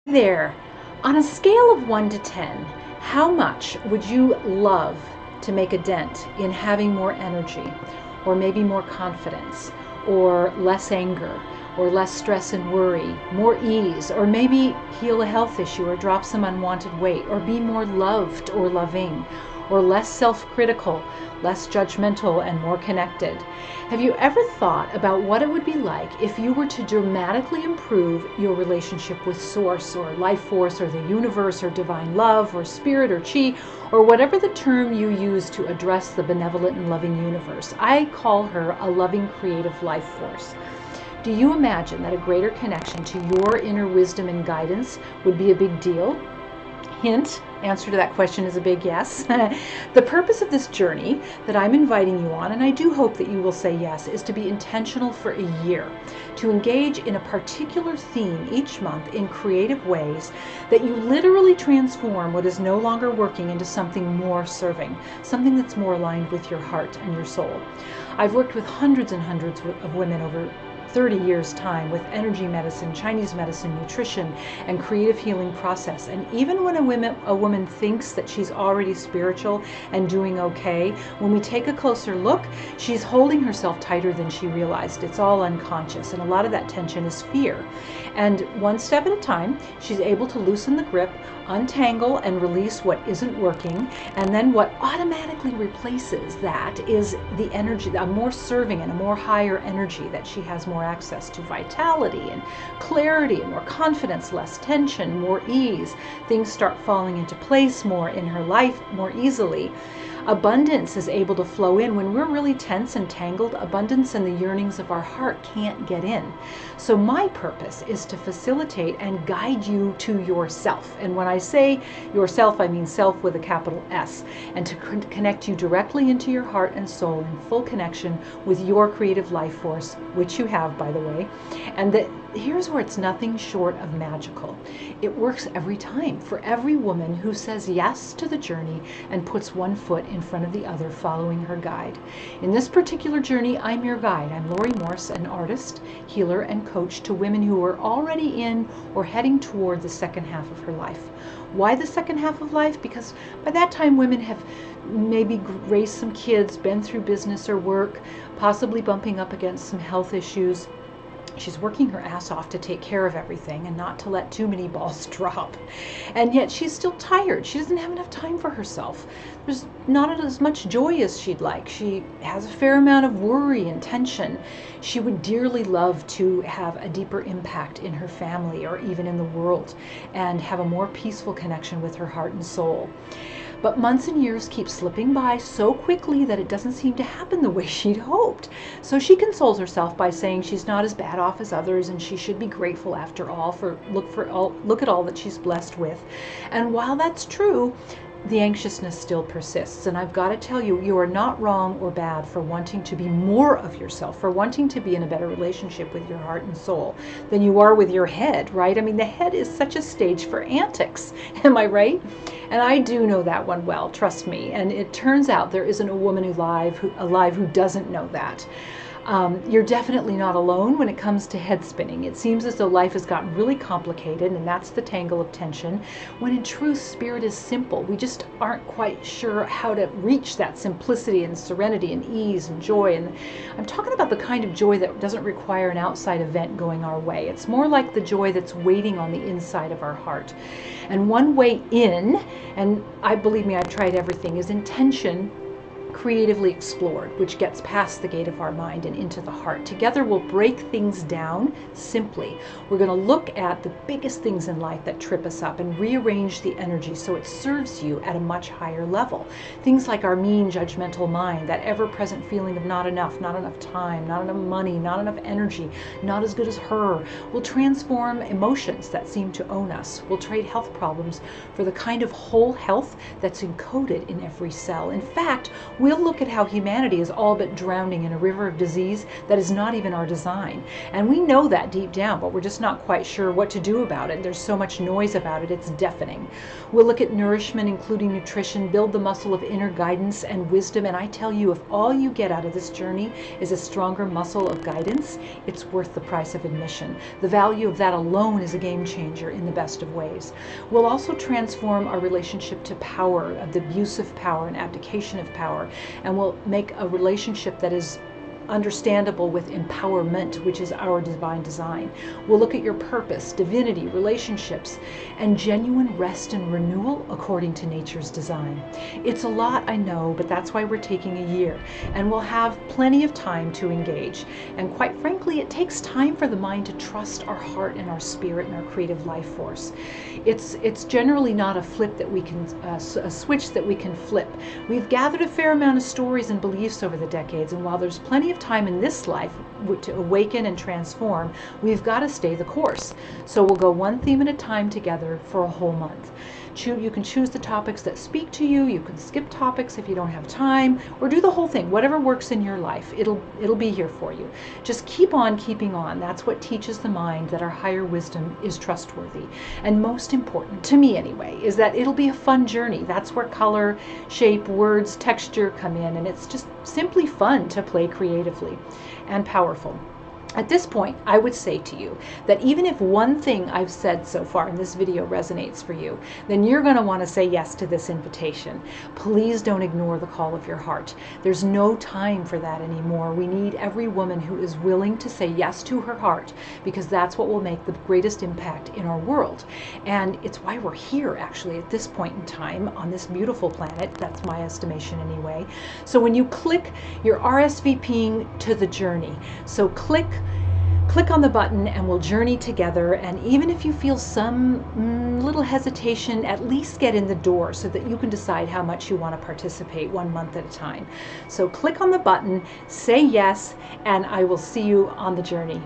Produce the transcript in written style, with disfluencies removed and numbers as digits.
There, on a scale of 1 to 10, how much would you love to make a dent in having more energy, or maybe more confidence, or less anger, or less stress and worry, more ease, or maybe heal a health issue, or drop some unwanted weight, or be more loved or loving, or less self-critical, less judgmental, and more connected? Have you ever thought about what it would be like if you were to dramatically improve your relationship with Source or Life Force or the universe or divine love or spirit or chi or whatever the term you use to address the benevolent and loving universe? I call her a loving creative life force. Do you imagine that a greater connection to your inner wisdom and guidance would be a big deal? Hint, answer to that question is a big yes. The purpose of this journey that I'm inviting you on, and I do hope that you will say yes, is to be intentional for a year, to engage in a particular theme each month in creative ways that you literally transform what is no longer working into something more serving, something that's more aligned with your heart and your soul. I've worked with hundreds and hundreds of women over 30 years time with energy medicine, Chinese medicine, nutrition, and creative healing process. And even when a woman thinks that she's already spiritual and doing okay, when we take a closer look, she's holding herself tighter than she realized. It's all unconscious, and a lot of that tension is fear. And one step at a time, she's able to loosen the grip, untangle and release what isn't working, and then what automatically replaces that is the energy, a more serving and a more higher energy that she has more access to, vitality and clarity and more confidence, less tension, more ease. Things start falling into place more in her life more easily. Abundance is able to flow in. When we're really tense and tangled, abundance and the yearnings of our heart can't get in. So my purpose is to facilitate and guide you to yourself. And when I say yourself, I mean self with a capital S, and to connect you directly into your heart and soul in full connection with your creative life force, which you have, by the way. And that here's where it's nothing short of magical. It works every time for every woman who says yes to the journey and puts one foot in front of the other, following her guide. In this particular journey, I'm your guide. I'm Laurie Morse, an artist, healer, and coach to women who are already in or heading toward the second half of her life. Why the second half of life? Because by that time, women have maybe raised some kids, been through business or work, possibly bumping up against some health issues. She's working her ass off to take care of everything and not to let too many balls drop. And yet she's still tired. She doesn't have enough time for herself. There's not as much joy as she'd like. She has a fair amount of worry and tension. She would dearly love to have a deeper impact in her family or even in the world and have a more peaceful connection with her heart and soul. But months and years keep slipping by so quickly that it doesn't seem to happen the way she'd hoped. So she consoles herself by saying she's not as bad off as others and she should be grateful after all, look at all that she's blessed with. And while that's true, the anxiousness still persists. And I've got to tell you, you are not wrong or bad for wanting to be more of yourself, for wanting to be in a better relationship with your heart and soul than you are with your head, right? I mean, the head is such a stage for antics. Am I right? And I do know that one well, trust me. And it turns out there isn't a woman alive who doesn't know that. You're definitely not alone when it comes to head spinning. It seems as though life has gotten really complicated, and that's the tangle of tension, when in truth, spirit is simple. We just aren't quite sure how to reach that simplicity and serenity and ease and joy. And I'm talking about the kind of joy that doesn't require an outside event going our way. It's more like the joy that's waiting on the inside of our heart. And one way in, and believe me, I've tried everything, is intention creatively explored, which gets past the gate of our mind and into the heart. Together we'll break things down simply. We're going to look at the biggest things in life that trip us up and rearrange the energy so it serves you at a much higher level. Things like our mean, judgmental mind, that ever-present feeling of not enough time, not enough money, not enough energy, not as good as her. We'll transform emotions that seem to own us. We'll trade health problems for the kind of whole health that's encoded in every cell. In fact, We'll look at how humanity is all but drowning in a river of disease that is not even our design. And we know that deep down, but we're just not quite sure what to do about it. There's so much noise about it, it's deafening. We'll look at nourishment, including nutrition, build the muscle of inner guidance and wisdom. And I tell you, if all you get out of this journey is a stronger muscle of guidance, it's worth the price of admission. The value of that alone is a game changer in the best of ways. We'll also transform our relationship to power, of the abuse of power and abdication of power, and we'll make a relationship that is understandable with empowerment, which is our divine design. We'll look at your purpose, divinity, relationships, and genuine rest and renewal according to nature's design. It's a lot, I know, but that's why we're taking a year, and we'll have plenty of time to engage. And quite frankly, it takes time for the mind to trust our heart and our spirit and our creative life force. It's generally not a flip that we can, a switch that we can flip. We've gathered a fair amount of stories and beliefs over the decades, and while there's plenty of time in this life to awaken and transform, we've got to stay the course. So we'll go one theme at a time together for a whole month. You can choose the topics that speak to you. You can skip topics if you don't have time, or do the whole thing. Whatever works in your life, it'll be here for you. Just keep on keeping on. That's what teaches the mind that our higher wisdom is trustworthy. And most important, to me anyway, is that it'll be a fun journey. That's where color, shape, words, texture come in, and it's just simply fun to play creatively and powerful. At this point, I would say to you that even if one thing I've said so far in this video resonates for you, then you're going to want to say yes to this invitation. Please don't ignore the call of your heart. There's no time for that anymore. We need every woman who is willing to say yes to her heart, because that's what will make the greatest impact in our world. And it's why we're here, actually, at this point in time on this beautiful planet. That's my estimation anyway. So when you click, you're RSVPing to the journey. So click on the button and we'll journey together. And even if you feel some little hesitation, at least get in the door so that you can decide how much you want to participate 1 month at a time. So click on the button, say yes, and I will see you on the journey.